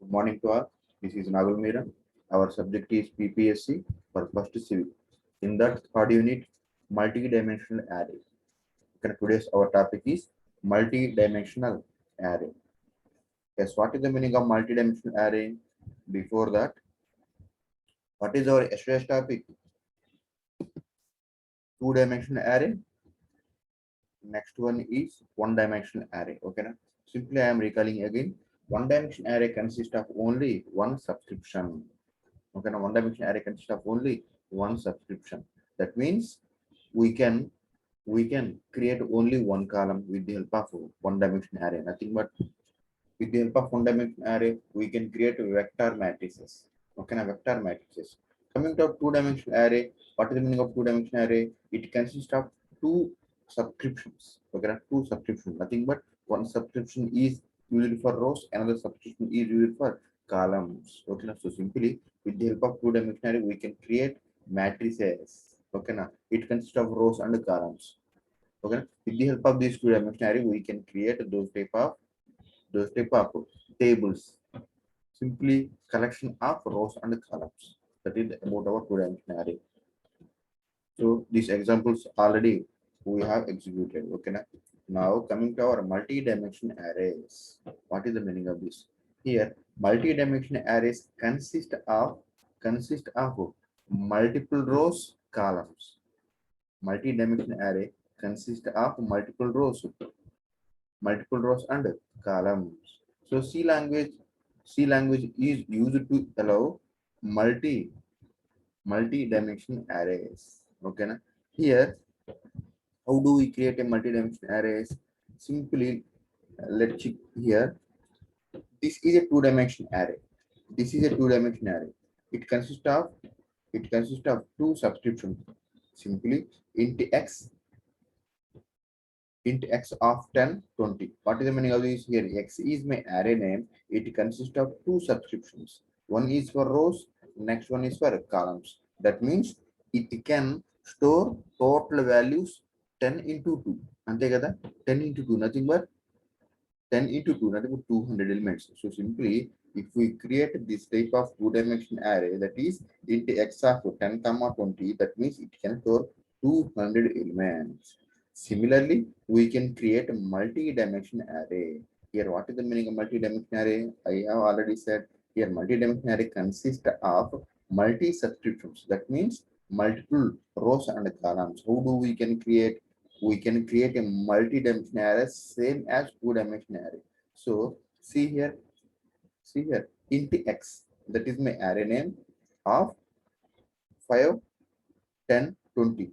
Good morning to all. This is Nagul Meera. Our subject is PPSC for first civil. In that third unit, multi-dimensional array. Okay, today's our topic is multi-dimensional array. Yes, what is the meaning of multi-dimensional array? Before that, what is our yesterday's topic? Two-dimensional array. Next one is one-dimensional array. Okay, na? Simply I am recalling again. One-dimensional array consists of only one subscription. Okay, now one-dimensional array consists of only one subscription. That means we can we can create only one column with the help of one-dimensional array. Nothing but with the help of one-dimensional array, we can create vector matrices. Okay, now vector matrices. Coming to two-dimensional array, what is the meaning of two-dimensional array? It consists of two subscriptions. Okay, now two subscriptions. Nothing but one subscription is used for rows, another subscription is used for columns. Okay, now so simply with the help of two-dimensional array, we can create matrices. Okay, now it consists of rows and columns. Okay, with the help of these two-dimensional array, we can create those type of tables, simply collection of rows and columns. That is about our two-dimensional array. So these examples already we have executed. Okay, now coming to our multi-dimensional arrays. What is the meaning of this? Here, multi-dimensional arrays consist of multiple rows, columns. Multi-dimensional array consists of multiple rows and columns. So C language is used to allow multi multi-dimensional arrays. Okay, na? Here, how do we create a multi-dimensional arrays? Simply, let's check here. This is a two-dimensional array. This is a two-dimensional array. It consists of two subscriptions. Simply int x of 10, 20. What is the meaning of this here? X is my array name. It consists of two subscriptions. One is for rows, next one is for columns. That means it can store total values 10 into 2. Ante kada? 10 into 2, nothing but 10 into 2, nothing but 200 elements. So simply, if we create this type of two-dimensional array, that is int x of 10, 20, that means it can store 200 elements. Similarly, we can create a multi-dimensional array. Here, what is the meaning of multi-dimensional array? I have already said here, multi-dimensional array consists of multi-subscriptions. That means multiple rows and columns. How do we can create? We can create a multi-dimensional array same as two-dimensional array. So see here, int x, that is my array name of 5, 10, 20.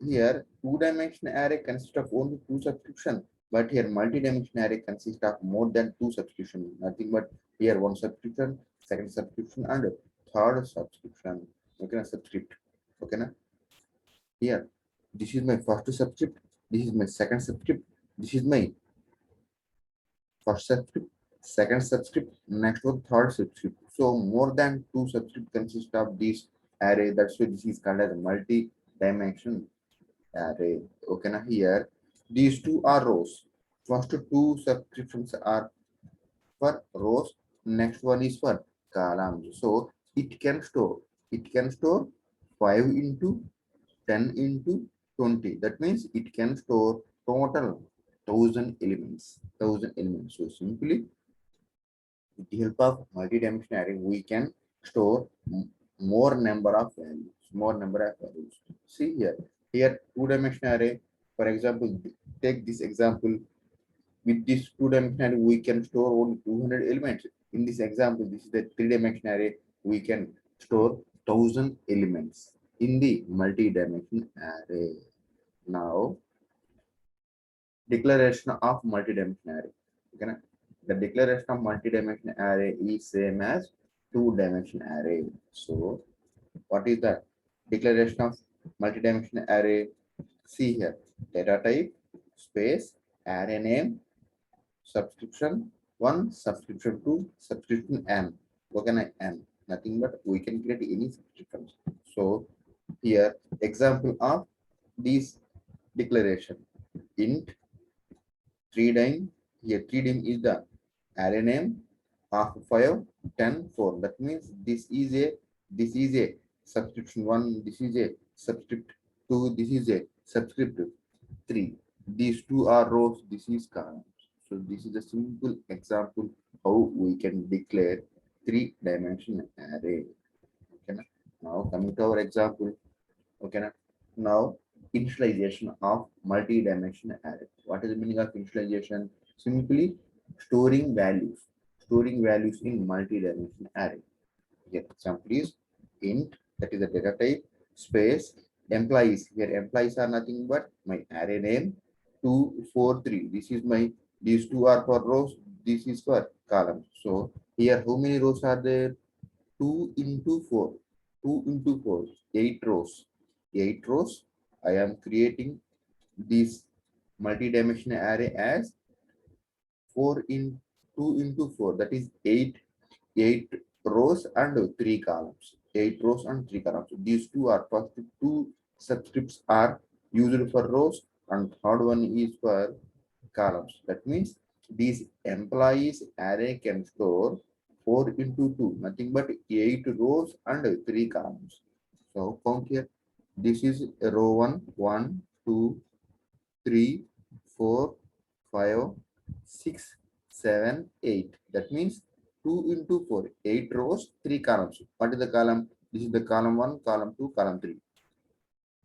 Here, two-dimensional array consists of only two subscription, but here multi-dimensional array consists of more than two subscription. Nothing but here one subscription, second subscription, and third subscription. Okay, na subscript. Okay, na? Here, this is my first subscript. This is my second subscript. This is my first subscript, second subscript, next one, third subscript. So more than two subscript consist of this array. That's why this is called as multi-dimension array. Okay, now here these two are rows. First two subscriptions are for rows. Next one is for columns. So it can store 5 into 10 into 20. That means it can store total 1000 elements. So simply with the help of multi-dimensional array, we can store more number of values. See here two-dimensional array. For example, take this example. With this two-dimensional array, we can store only 200 elements. In this example, this is the three-dimensional array. We can store 1000 elements in the multi-dimensional array. Now, declaration of multi-dimensional array. Okay, na? The declaration of multi-dimensional array is same as two-dimensional array. So, what is the declaration of multi-dimensional array? See here, data type, space, array name, subscription 1, subscription 2, subscription m. Okay, na? M. Nothing but we can create any subscriptions. So, here, example of this declaration, int 3dim. Here 3dim is the array name, half 5, 10, 4. That means this is a subscription 1, this is a subscript 2, this is a subscript 3. These two are rows, this is columns. So this is a simple example how we can declare three-dimensional array. Okay. Now coming to our example. Okay. Now initialization of multi-dimensional array. What is the meaning of initialization? Simply storing values. Storing values in multi-dimensional array. Here example is int, that is the data type, space employees. Here employees are nothing but my array name 2, 4, 3. This is my, these two are for rows, this is for columns. So here how many rows are there? 2 into 4. 2 into 4, 8 rows. 8 rows. I am creating this multi-dimensional array as 4 in 2 into 4. That is 8 rows and 3 columns. 8 rows and 3 columns. These two are first two subscripts are used for rows and third one is for columns. That means these employees array can store 4 into 2, nothing but 8 rows and 3 columns. So count here. This is row 1, 1, 2, 3, 4, 5, 6, 7, 8. That means 2 into 4, 8 rows, 3 columns. What is the column? This is the column 1, column 2, column 3.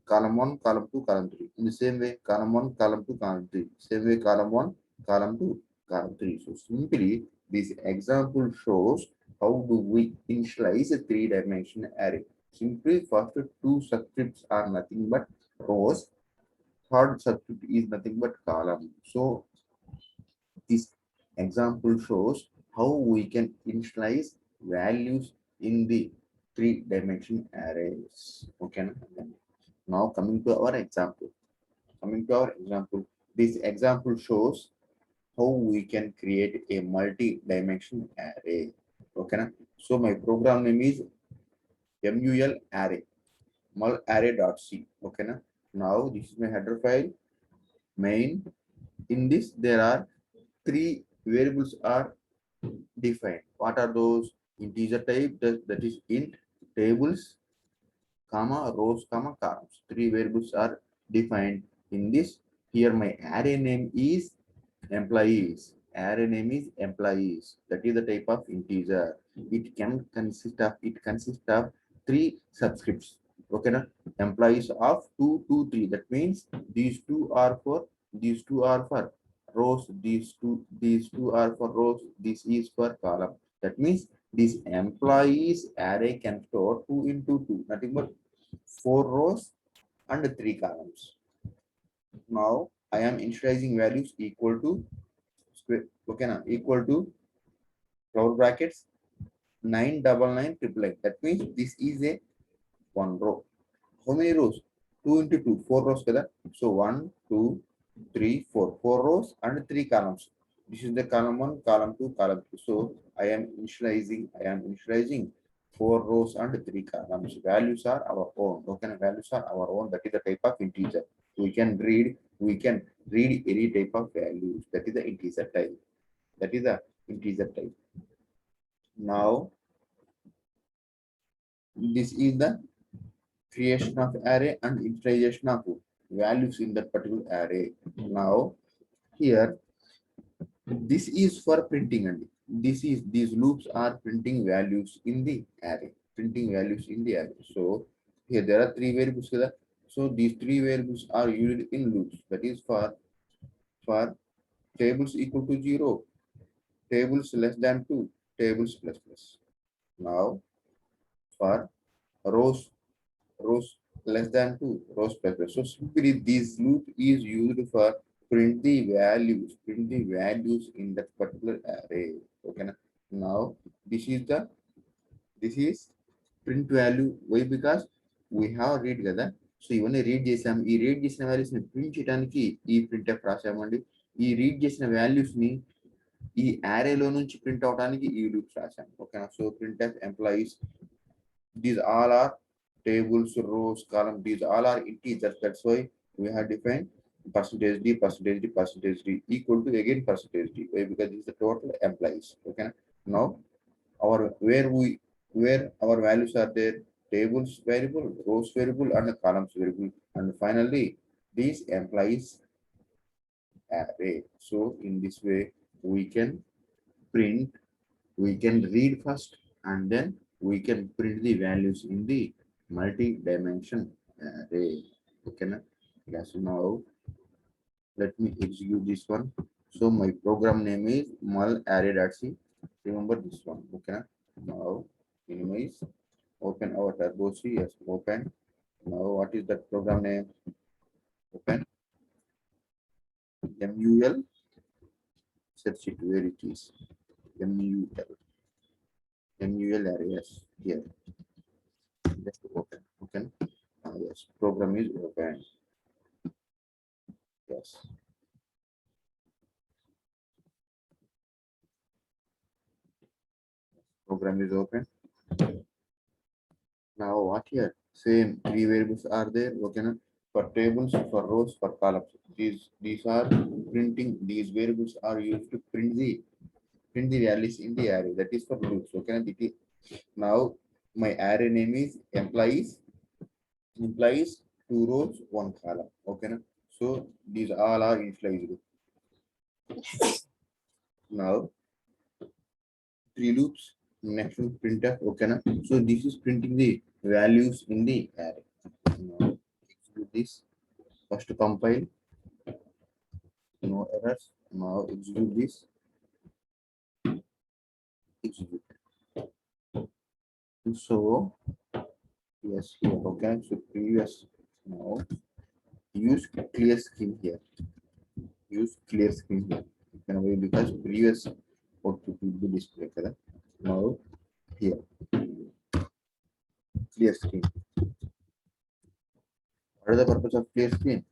Column 1, column 2, column 3. In the same way, column 1, column 2, column 3. Same way, column 1, column 2, column 3. So simply, this example shows how do we initialize a three-dimensional array. Simply, first two subscripts are nothing but rows. Third subscript is nothing but column. So this example shows how we can initialize values in the three-dimensional arrays. Okay. Now coming to our example. This example shows how we can create a multi-dimensional array. Okay. So my program name is mul array, mul array.c. Okay. Now this is my header file, main. In this there are three variables are defined. What are those? Integer type, that is int, tables, comma, rows, comma, columns. Three variables are defined in this. Here my array name is employees. Array name is employees. That is the type of integer. It consists of three subscripts. Okay, na? Employees of 2, 2, 3. That means these two are for rows, these two are for rows, this is for column. That means this employees array can store 2 into 2, nothing but 4 rows and 3 columns. Now I am initializing values equal to square, okay, now equal to flower brackets 999 That means this is a one row. How many rows? 2 into 2, 4 rows. So 1, 2, 3, 4. 4 rows and 3 columns. This is the column 1, column 2, column 2. So I am initializing 4 rows and 3 columns. Values are our own. Okay, values are our own. That is the type of integer. We can read any type of values. That is the integer type. That is the integer type. Now this is the creation of array and initialization of values in that particular array. Now here this is for printing, and these loops are printing values in the array, So here there are three variables here. So these three variables are used in loops. That is for tables equal to 0, tables less than 2, tables plus plus. Now for rows less than 2, rows plus plus. So simply this loop is used for print the values in that particular array. Okay. Now this is print value. Why? Because we have read కదా. So ఇవన్నీ read చేసాం. ఈ read చేసిన values ని print చేయడానికి ఈ printf రాసామండి. ఈ read చేసిన వాల్యూస్ ని ఈ arrayలో నుంచి ప్రింట్ అవడానికి ఈ లూప్స్ రాసాం. ఓకేనా. So printf employees, these all are tables, rows, columns, these all are integers. That's why we have defined percentage d equal to again percentage d. Why? Because this is the total employees. Okay. Now our where our values are there, tables variable, rows variable, and columns variable, and finally these implies array. So in this way we can print, we can read first, and then we can print the values in the multi-dimension array. Okay na? Yes, now let me execute this one. So my program name is mul array.c. Remember this one. Okay na? Now minimize, open our turbo c. Yes, open. Now what is that program name? Open mul, search it where it is. Mul array. Yes, here. Just open. Okay. Yes, program is open. Yes. Program is open. Now what here? Same three variables are there. Okay. Na? For tables, for rows, for columns. These are printing. These variables are used to print the values in the array. That is for loops. Okay. Na? Now my array name is implies two rows, one column. Okay. Na? So these all are initialized. Now three loops. Next one printf. Okay. Na? So this is printing the values in the array. Now execute this. First compile, no errors. Now execute this. Execute. So yes, here. Okay. So previous, now use clear screen here. Use clear screen here. Okay, because previous output will be displayed. Okay? Now here, clear screen. What is the purpose of clear screen?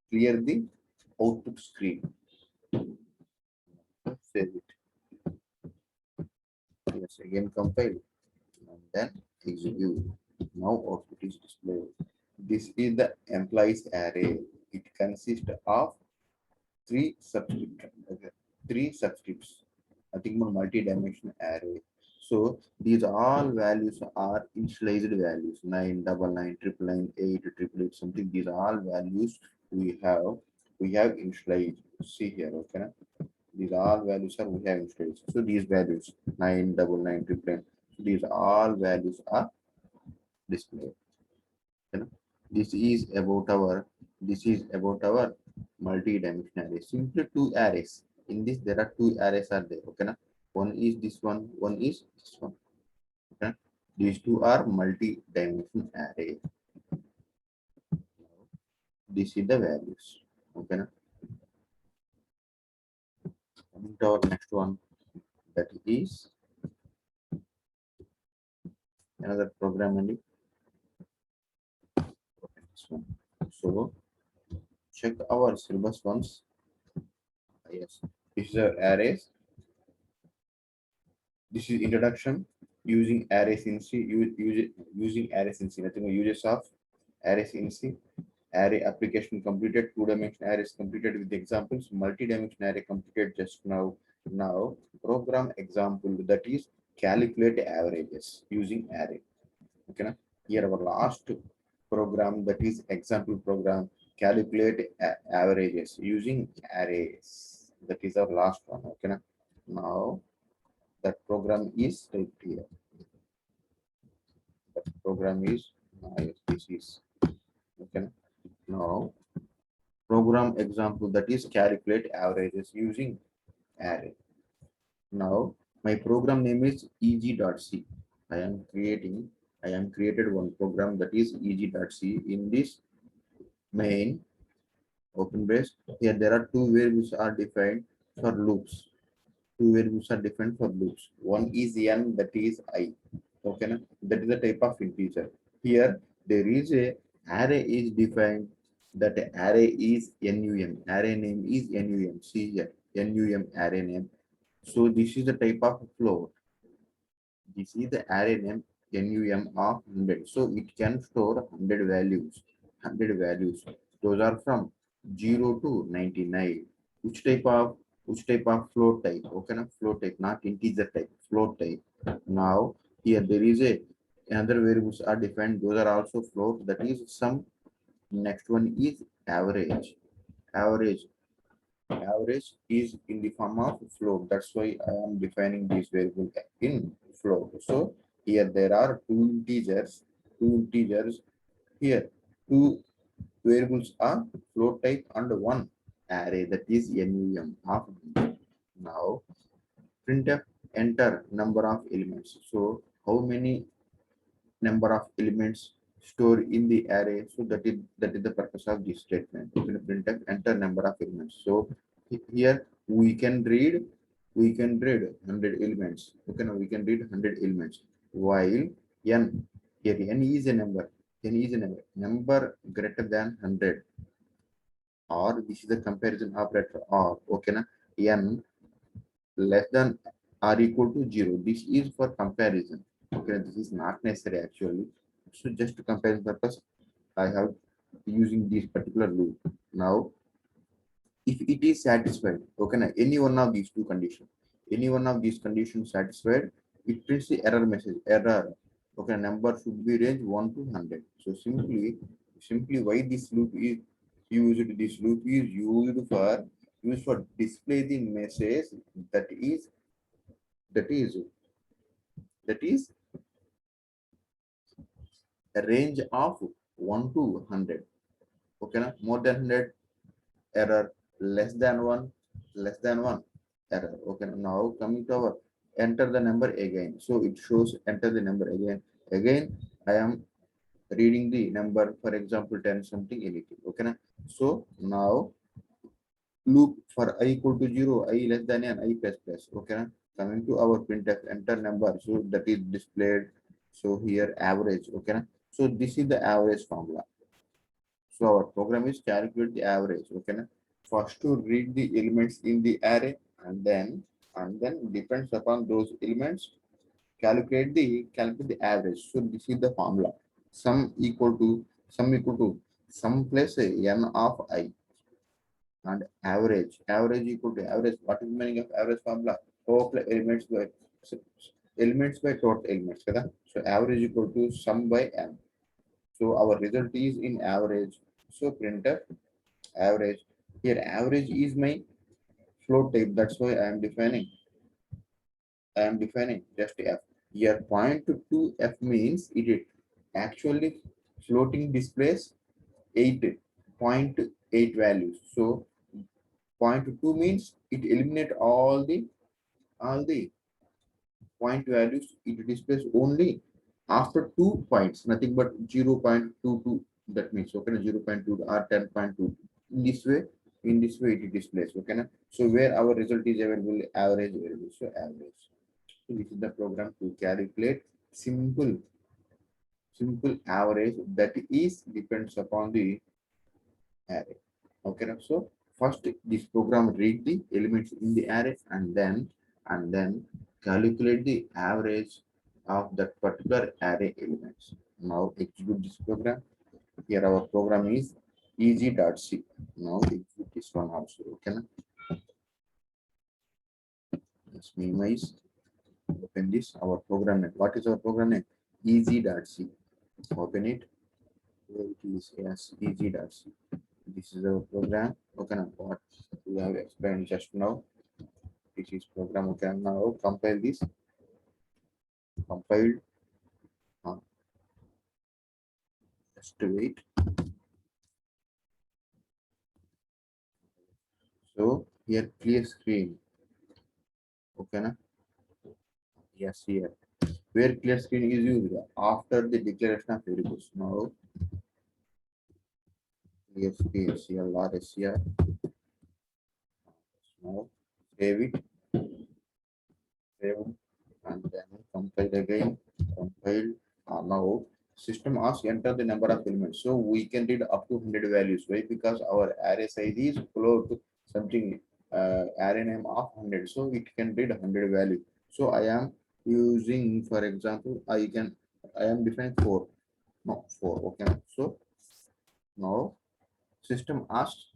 Clear the output screen. Save it. Yes, again compile and then execute. Now output is displayed. This is the employees array. It consists of three subscripts. Okay. Three subscripts. I think multi-dimensional array. So these all values are initialized values. 999, 999, 888, something. These are all values we have initialized. See here, okay. These all values are we have initialized. So these values 999, 999. So these all values are displayed. You know, this is about our multi-dimensional array. Simply two arrays. In this, there are two arrays are there. Okay, na? One is this one is this one. Okay, these two are multi-dimensional array. This is the values. Okay, na? Coming to our next one, that is another program only. Okay, this one. So check our syllabus once. Yes, this is our arrays. This is introduction using arrays in C. Using arrays in C. Nothing but uses of arrays in C. Array application completed. Two-dimensional arrays completed with examples. Multi-dimensional array completed just now. Now program example, that is calculate averages using array. Okay, na? Here our last program, that is example program, calculate averages using arrays. That is our last one. Okay, na? Now that program is typed here. That program is this is okay. Now program example, that is calculate averages using array. Now my program name is eg.c. I am created one program, that is eg.c. In this main open brace, here there are two variables are defined for loops. Two variables are defined for loops. One is n, that is I. Okay, na? That is the type of integer. Here there is a array is defined. That array is num. Array name is num. See here, num array name. So this is the type of float. This is the array name num of 100. So it can store 100 values. 100 values. Those are from 0 to 99. Which type of which type of float type? Okay, now float type, not integer type, float type. Now here there is a another variables are defined. Those are also float. That is sum. Next one is average. Average. Average is in the form of float. That's why I am defining this variable in float. So here there are two integers. Two integers here. Two variables are float type and one array, that is num of. Now printf enter number of elements. So how many number of elements stored in the array? So that is the purpose of this statement. Printf enter number of elements. So here we can read 100 elements. Okay, now we can read 100 elements, while n, here n is a number. N is a number greater than 100, or this is the comparison operator, or okay na, n less than or equal to 0. This is for comparison. Okay, this is not necessary actually. So just to comparison purpose, I have using this particular loop. Now if it is satisfied, okay na, any one of these two conditions, any one of these conditions satisfied, it prints the error message, error. Okay, number should be range 1 to 100. So simply why this loop is used, this loop is used for display the message that is that is that is a range of 1 to 100. Okay na? More than 100 error, less than 1 error. Okay, now coming to our enter the number again. So it shows enter the number again. I am reading the number, for example 10 something anything. Okay na? So now loop for I equal to 0, I less than n, I plus plus. Okay na? Coming to our printf enter number, so that is displayed. So here average. Okay na? So this is the average formula. So our program is calculate the average. Okay na? First to read the elements in the array, and then depends upon those elements, calculate the average. So this is the formula. Sum plus n of I, and average equal to average. What is the meaning of average formula? Total elements by total elements kada. So average equal to sum by n. So our result is in average. So printf average. Here average is my float type. That's why I am defining just f. Here point to f means it actually floating displays 8.8 values. So 0.2 means it eliminate all the point values. It displays only after 2 points, nothing but 0.22. That means okay, 0.2 or 10.2. In this way it displays. Okay, na? So where our result is available, average available. So average. So this is the program to calculate simple average that is depends upon the array. Okay, na? So first this program read the elements in the array, and then calculate the average of that particular array elements. Now execute this program. Here our program is easy.c. Now execute this one also. Okay, na? Let's minimize. Open this our program name. What is our program name? Easy.c. Open it. Where it is, yes, easy.c. This is our program. Okay, now what we have explained just now. This is program. Okay, now compile this. Compiled. Just wait. So here clear screen. Okay, na? Yes, here. Where clear screen is used after the declaration of variables. Now clear screen CLRS here. Now save it. Save, and then compile again. Compile. Now system asks enter the number of elements. So we can read up to 100 values. Why? Because our array size is float something array name of 100. So it can read 100 value. So I am using, for example, I am defining 4. No, 4. Okay. So now system asks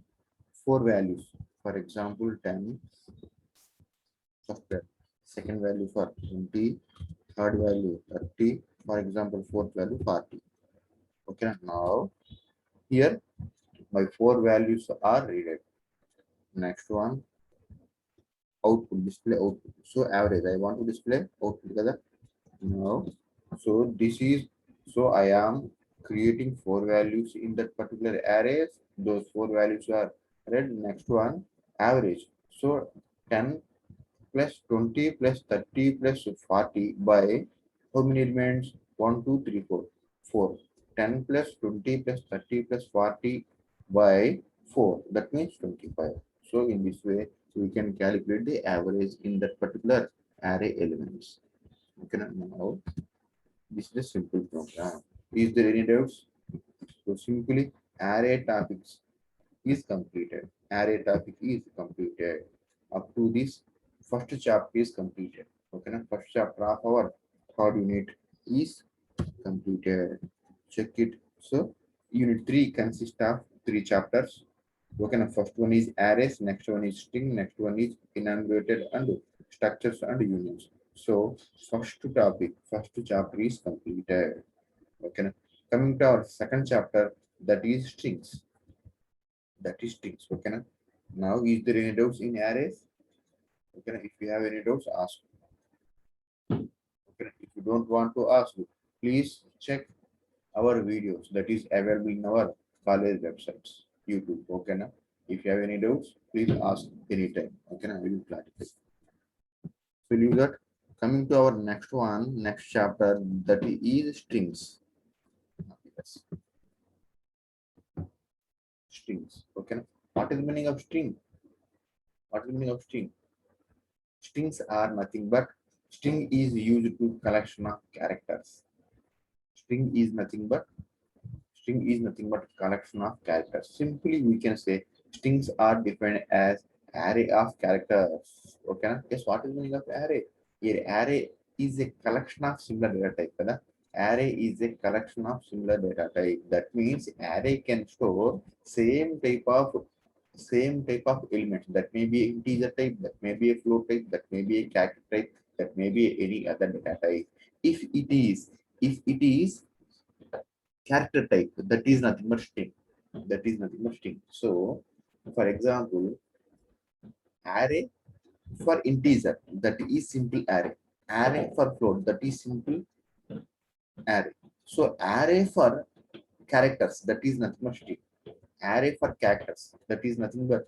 4 values. For example, 10, second value for 20, third value 30, for example, fourth value 40. Okay, now here my four values are readed. Next one, output, display output. So average, I want to display output together. Now, so this is, so I am creating four values in that particular arrays. Those four values are read. Next one, average. So 10 plus 20 plus 30 plus 40 by how many elements? 1, 2, 3, 4. 4. 10 plus 20 plus 30 plus 40 by 4. That means 25. So in this way, we can calculate the average in that particular array elements. Okay, now this is a simple program. Is there any doubts? So simply array topics is completed. Array topic is completed. Up to this first chapter is completed. Okay, now first chapter of our third unit is completed. Check it. So unit 3 consists of 3 chapters. Okay, now first one is arrays, next one is string, next one is enumerated and structures and unions. So first topic, first chapter is completed. Okay, now coming to our second chapter, that is strings. That is strings. Okay, now is there any doubts in arrays? Okay, if you have any doubts, ask. Okay, if you don't want to ask, please check our videos that is available in our college websites, YouTube. Okay, now if you have any doubts, please ask anytime. Okay, now we will clarify. So leave that. Coming to our next one, next chapter, that is strings. Yes. Strings. Okay, now what is the meaning of string? What is the meaning of string? Strings are nothing but string is used to collection of characters. String is nothing but collection of characters. Simply we can say strings are defined as array of characters. Okay, yes, what is the meaning of array? Here array is a collection of similar data type. Kada? Array is a collection of similar data type. That means array can store same type of elements. That may be integer type, that may be a float type, that may be a character type, that may be any other data type. If it is character type, that is nothing but string. That is nothing but string. So for example, array for integer, that is simple array. Array for float, that is simple array. So array for characters, that is nothing but string. Array for characters, that is nothing but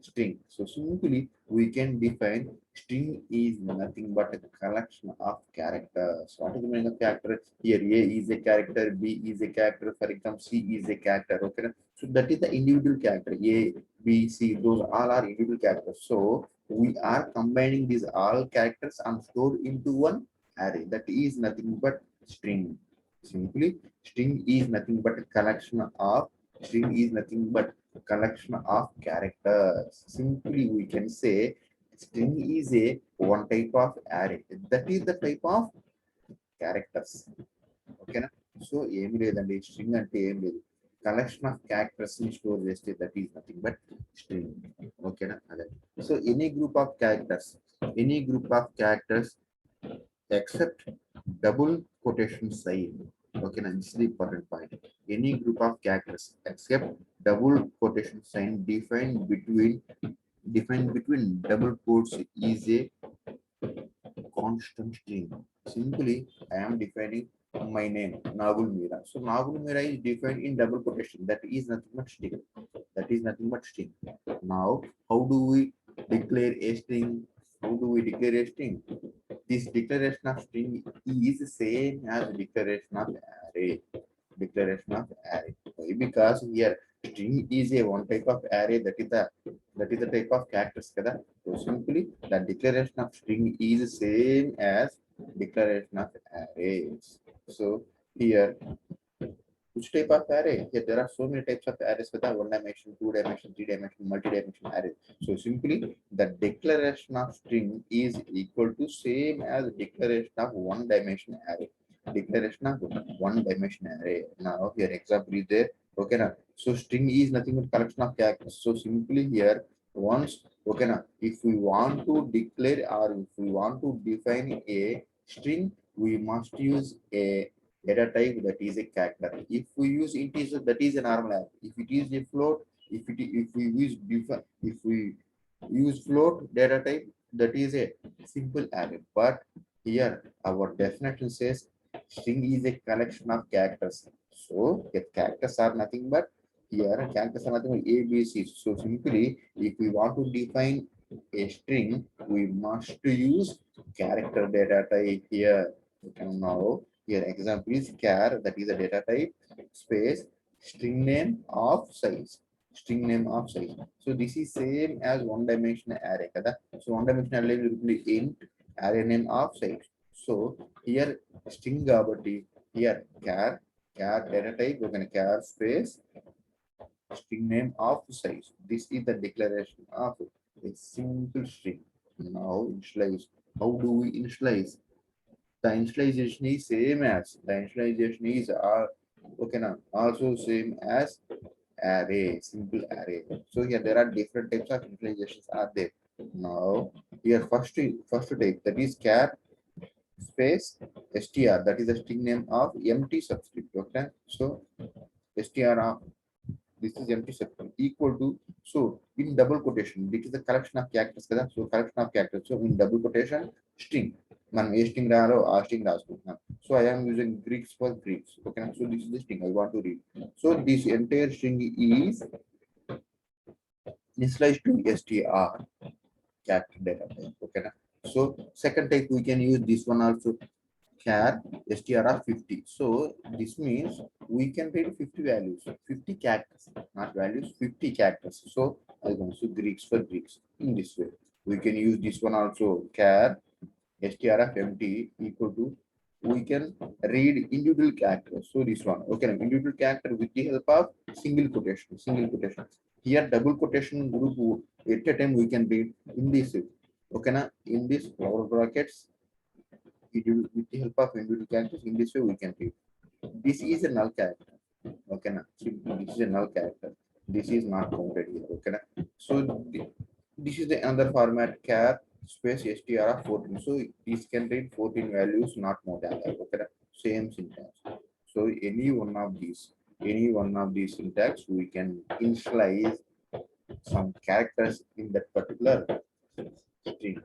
string. So simply we can define string is nothing but a collection of characters. What is the meaning of character? Here A is a character, B is a character, for example C is a character. Okay, so that is the individual character. A, B, C, those all are individual characters. So we are combining these all characters and stored into one array. That is nothing but string. Simply string is nothing but a collection of string is nothing but collection of characters. Simply we can say string is a one type of array. That is the type of characters. Okay, so ఏమి లేదండి string అంటే ఏం లేదు, collection of characters ని store చేస్తే that is nothing but string. Okay, so any group of characters except double quotation sign. Okay, now this is the important point. Any group of characters except double quotation sign defined between double quotes is a constant string. Simply, I am defining my name Nagul Mira. So Nagul Mira is defined in double quotation. That is nothing but string. That is nothing but string. Now, how do we declare a string? How do we declare a string? This declaration of string is same as declaration of array. Declaration of array. Why? Because here string is a one type of array, that is the type of characters. Kada? So simply the declaration of string is same as declaration of arrays. So here which type of array? Here there are so many types of arrays with one dimension, two dimension, three dimension, multi-dimension array. So simply the declaration of string is equal to same as declaration of one dimension array. Declaration of one dimension array. Now here example is there. Okay, now so string is nothing but collection of characters. So simply here once. Okay now, if we want to declare or if we want to define a string, we must use a data type that is a character. If we use integer, that is a normal array. If it is a float, if we use define, if we use float data type, that is a simple array. But here our definition says string is a collection of characters. So the characters are nothing but here characters are nothing but A, B, C. So simply, if we want to define a string, we must use character data type here. Okay, now here example is char, that is a data type, space string name of size, string name of size. So this is same as one dimensional array kada. So one dimensional array will be int array name of size. So here string కాబట్టి here char data type we're going to char space string name of size. This is the declaration of a simple string. Now initialize. How do we initialize? The initialization is same as the initialization is okay now also same as array, simple array. So here there are different types of initializations are there. Now here first type, that is char space str, that is the string name of empty subscript. Okay, so str of this is empty subscript equal to, so in double quotation, this is the collection of characters kada. So collection of characters, so in double quotation string, మనం ఏ string రాయాలో ఆ string రాసుకుంటున్నాం. So I am using greeks for greeks. Okay, so this is the string I want to read. So this entire string is initialized to str character data type. Okay, so second type we can use this one also, char str of 50. So this means we can read 50 values, 50 characters, not values, 50 characters. So I want to Greeks for Greeks in this way. We can use this one also, char str of empty equal to, we can read individual characters. So this one, okay, individual character with the help of single quotation, single quotation. Here double quotation group at a time we can read in this. Okay, na, in this flower brackets with the help of individual characters. In this way we can read. This is a null character. Okay, na, so this is a null character. This is not counted here. Okay, na? So this is the another format, char space str of 14. So this can read 14 values, not more than that. Okay, na? Same syntax. So any one of these syntax we can initialize some characters in that particular string.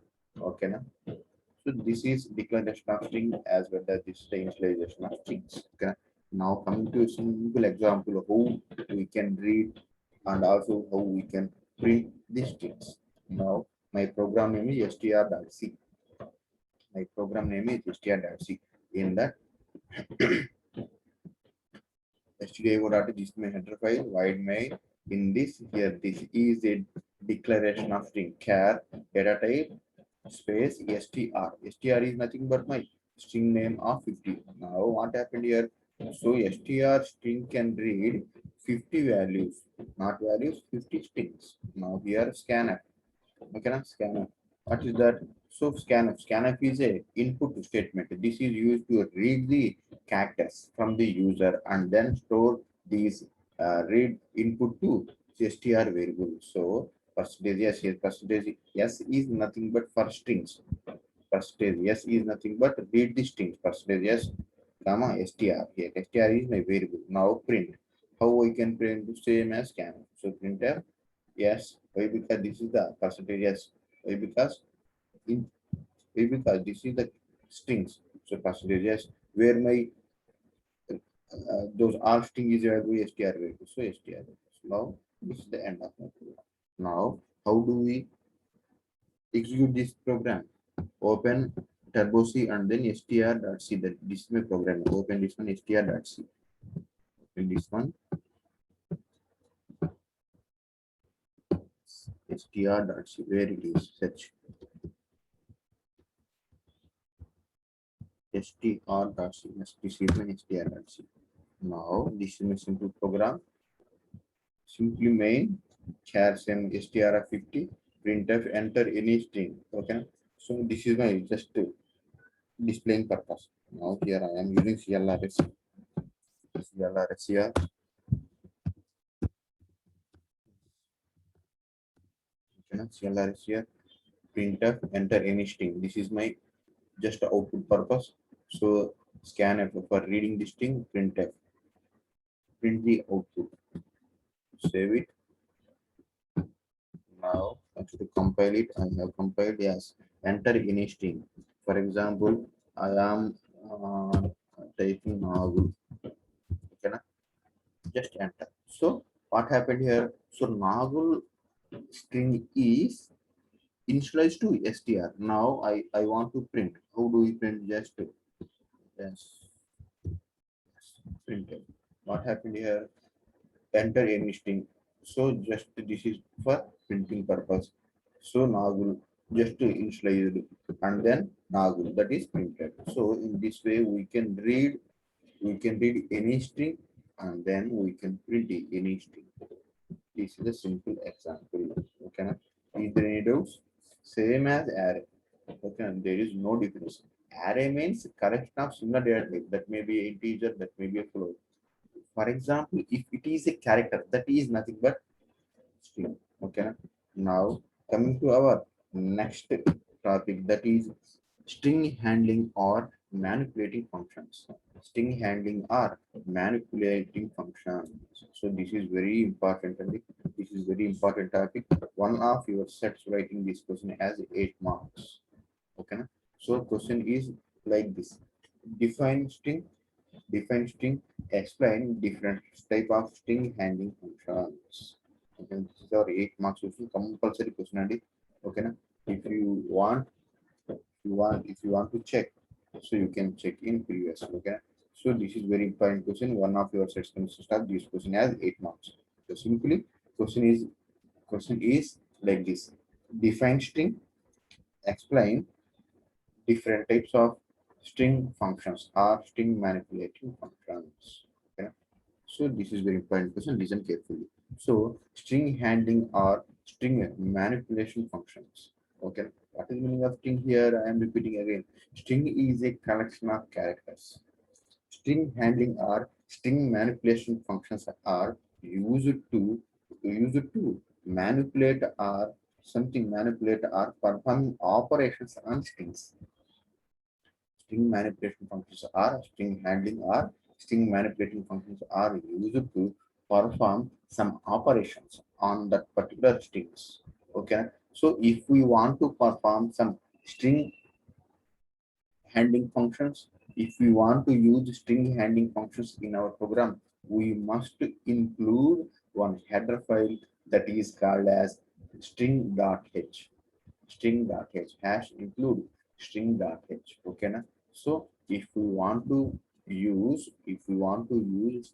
Okay, na? So this is declaration of string as well as this initialization of strings. Okay. Now coming to a simple example of how we can read and also how we can print these strings. Now my program name is str.c. My program name is str.c. In that stdio.h is my header file, void main. In this here, this is a declaration of string, char data type space str. Str is nothing but my string name of 50. Now what happened here? So str string can read 50 values, not values, 50 strings. Now here scanf. Okay, na, scanf. What is that? So scanf is a input statement. This is used to read the characters from the user and then store these read input to str variable. So percentage yes, here percentage yes is nothing but for strings. Percentage yes is nothing but read the strings. Percentage yes comma str. Here str is my variable. Now print. How I can print the same as scanf? So printer yes. Why? Because this is the percentage yes. Why? Because in because this is the strings. So percentage yes, where my those all string is variable str variable. So str. Now this is the end of my program. Now how do we execute this program? Open turbo C and then str.c. That this is my program. Open this one str.c. Open this one str.c. Where it is? Search str.c. This is my str.c. Now this is my simple program. Simply main char same str of 50, printf enter any string. Okay, so this is my just displaying purpose. Now here I am using CLRS here. na, CLR is here. Printf, enter any string. This is my just output purpose. So scanf for reading the string, printf, print the output, save it. Now to compile it, I have compiled. Yes, enter any string. For example, I am typing Nagul. Okay, na? Just enter. So what happened here? So Nagul string is initialized to str. Now I want to print. How do we print? Just yes, print it. What happened here? Enter any string. So just this is for printing purpose. So Nagul just to initialize and then Nagul that is printed. So in this way we can read any string and then we can print any string. This is a simple example. Okay. Is there any doubts? Same as array. Okay, there is no difference. Array means collection of similar data type. That may be an integer, that may be a float. For example, if it is a character, that is nothing but string. Okay. Now coming to our next topic, that is string handling or manipulating functions. String handling or manipulating functions. So this is very important. And this is very important topic. One of your sets writing this question has 8 marks. Okay. So question is like this. Define string. Define string. Explain different type of string handling functions. Okay. This is our 8 marks question. Compulsory question. And okay. If you want, if you want to check, so you can check in previous. Okay. So this is very important question. One of your sets consist of this question has 8 marks. So simply question is like this. Define string. Explain different types of string functions or string manipulating functions. Okay. So this is very important question. Listen carefully. So string handling or string manipulation functions. Okay. What is the meaning of string here? I am repeating again. String is a collection of characters. String handling or string manipulation functions are used to manipulate or something manipulate or perform operations on strings. String manipulation functions are string handling or string manipulating functions are used to perform some operations on that particular strings. Okay. So if we want to perform some string handling functions, if we want to use string handling functions in our program, we must include one header file that is called as string.h. String.h hash include string.h. Okay. Na? So if we want to use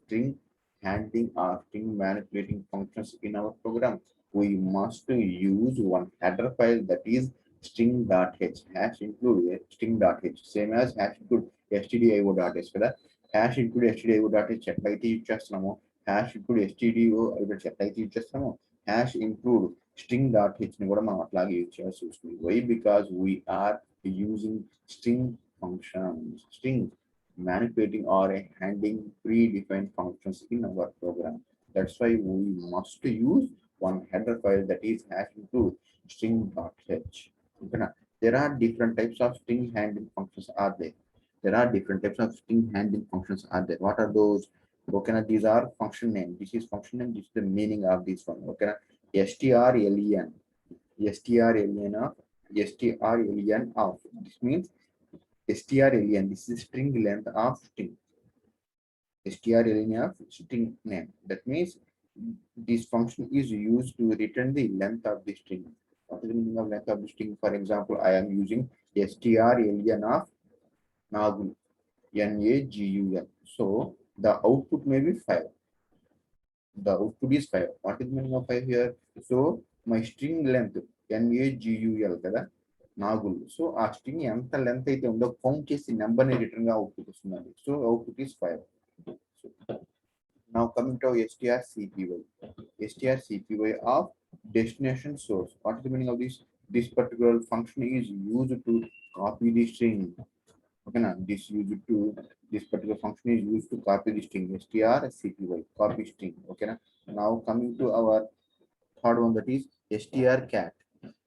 string handling or string manipulating functions in our program, we must use one header file that is string.h hash include string.h, same as hash include stdio.h కదా. hash include stdio.h ఎట్లయితే use చేస్తున్నామో hash include stdio ఎట్లయితే use చేస్తున్నామో hash include string.h ని కూడా మనం అట్లాగే use చేయాల్సి వస్తుంది. Why? Because we are using string functions, string manipulating or handling predefined functions in our program. That's why we must use one header file that is hash include string.h. Okay. There are different types of string handling functions are there. There are different types of string handling functions are there. What are those? Okay. These are function name. This is function name. This is the meaning of this one. Okay. strlen. strlen of strlen of. This means strlen. This is string length of string. strlen of string name. That means this function is used to return the length of the string. What is the meaning of length of the string? For example, I am using strlen of Nagul, Nagul. So the output may be 5. The output is 5. What is the meaning of 5 here? So my string length Nagul కదా Nagul. So ఆ string ఎంత length అయితే ఉందో count చేసి number ని return గా output వస్తుంది. So output is 5. So, now coming to strcpy. strcpy of destination source. What is the meaning of this? This particular function is used to copy the string. Okay, now this particular function is used to copy the string. strcpy, copy string. Okay, now coming to our third one, that is strcat.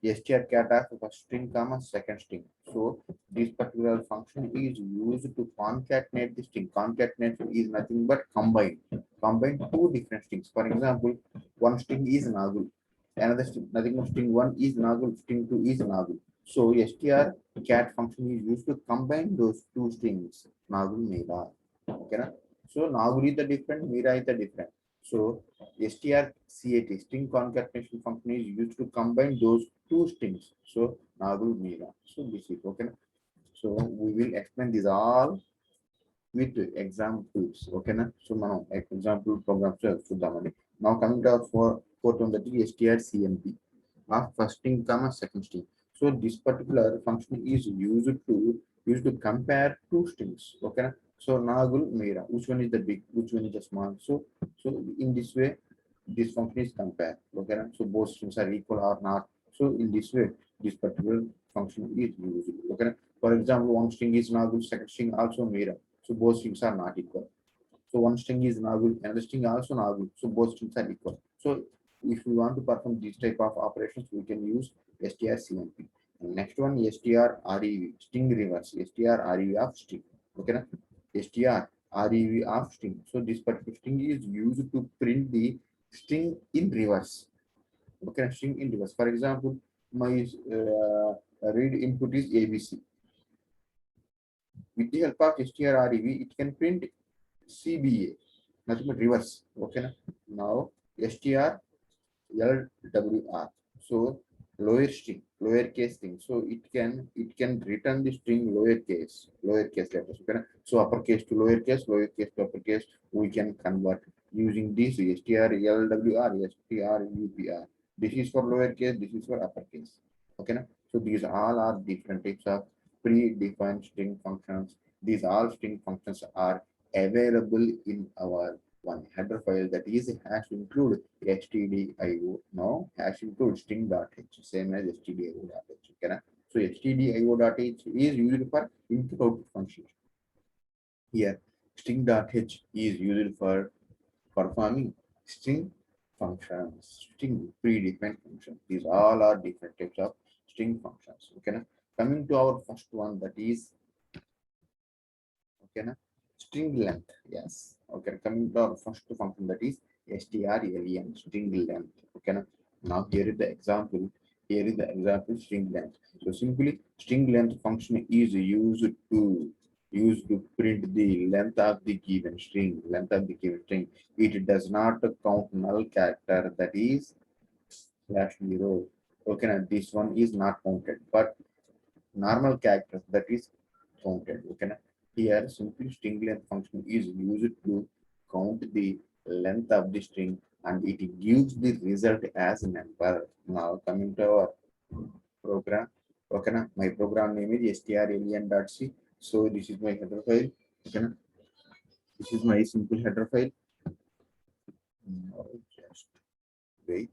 str cat of first string comma second string. So this particular function is used to concatenate the string. Concatenation is nothing but combine two different strings. For example, one string is Nagul, another string, nothing but string one is Nagul, string two is Nagul. So str cat function is used to combine those two strings, Nagul Mira. Okay, na? So Nagul is the different, Mira is the different. So strcat string concatenation function is used to combine those two strings. So Nagul Mira. So this is okay. Na? So we will explain these all with examples. Okay, na? So now example programs చూద్దామండి. Now coming to our fourth one, that is strcmp of first string comma second string. So this particular function is used to compare two strings. Okay, na? So Nagul Mira, which one is the big, which one is the small? So in this way, this function is compare. Okay, na? So both strings are equal or not. So in this way, this particular function is used. Okay, na? For example, one string is Nagul, second string also Mira. So both strings are not equal. So one string is Nagul, another string also Nagul. So both strings are equal. So if we want to perform this type of operations, we can use strcmp. And next one, strrev, string reverse, strrev of string. Okay, na? strrev of string. So this particular string is used to print the string in reverse. Okay, string in reverse. For example, my read input is ABC. With the help of strrev, it can print CBA, nothing but reverse. Okay, na? Now str LWR. So lower string, lowercase string. So it can return the string lowercase letters. Okay, na? So uppercase to lowercase, lowercase to uppercase. We can convert using this str LWR, str UPR. This is for lowercase. This is for uppercase. Okay, na? So these all are different types of predefined string functions. These all string functions are available in our one header file, that is hash include stdio. Now hash include string.h, same as stdio.h. Okay, na? So stdio.h is used for input output function. Here string.h is used for performing string functions, string predefined functions. These all are different types of string functions. Okay, na? Coming to our first one, that is okay, na? String length. Yes. Okay, coming to our first function, that is strlen, string length. Okay, na? Now here is the example. Here is the example string length. So simply string length function is used to print the length of the given string. Length of the given string. It does not count null character, that is /0. Okay, now this one is not counted, but normal characters, that is counted. Okay, now here simply string length function is used to count the length of the string, and it gives the result as a number. Now coming to our program. Okay, now my program name is strlen.c. So this is my header file. Okay, now this is my simple header file. Now just wait.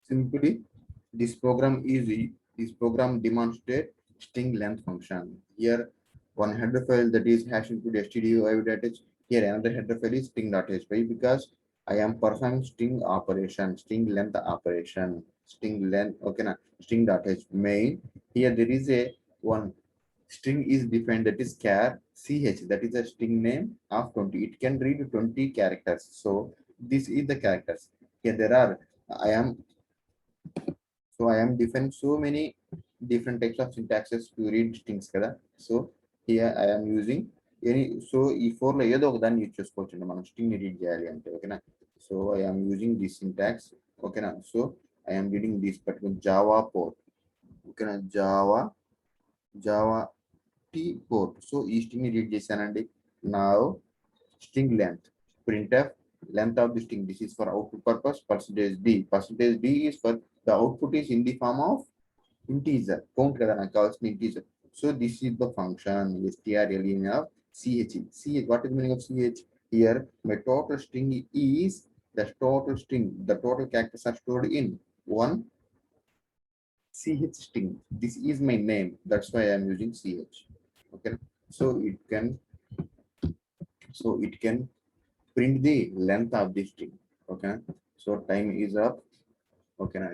Simply this program demonstrate string length function. Here one header file, that is hash include stdio.h. Here another header file is string.h. Why? Because I am performing string operation, string length operation, string length. Okay, na string.h main. Here there is a one string is defined, that is char ch, that is a string name of 20. It can read 20 characters. So this is the characters. Here there are I am so I am defining so many different types of syntaxes to read strings kada. So here I am using any, so ఈ four లో ఏదో ఒక దాన్ని use చేసుకోవచ్చు మనం string ని read చేయాలి అంటే. ఓకేనా? So I am using this syntax. ఓకేనా? So I am reading this particular Java port. ఓకేనా? Java T port. సో ఈ స్ట్రింగ్ ని రీడ్ చేశానండి. నా string length, printf length of the string. This is for output purpose. Percentage d. Percentage d is for the output is in the form of integer. Count kada na కావాల్సిన integer. So this is the function strlen of ch. Ch. What is the meaning of ch? Here my total string is the total string. The total characters are stored in one ch string. This is my name. That's why I am using ch. Okay. So it can print the length of the string. Okay, so time is up. Okay, now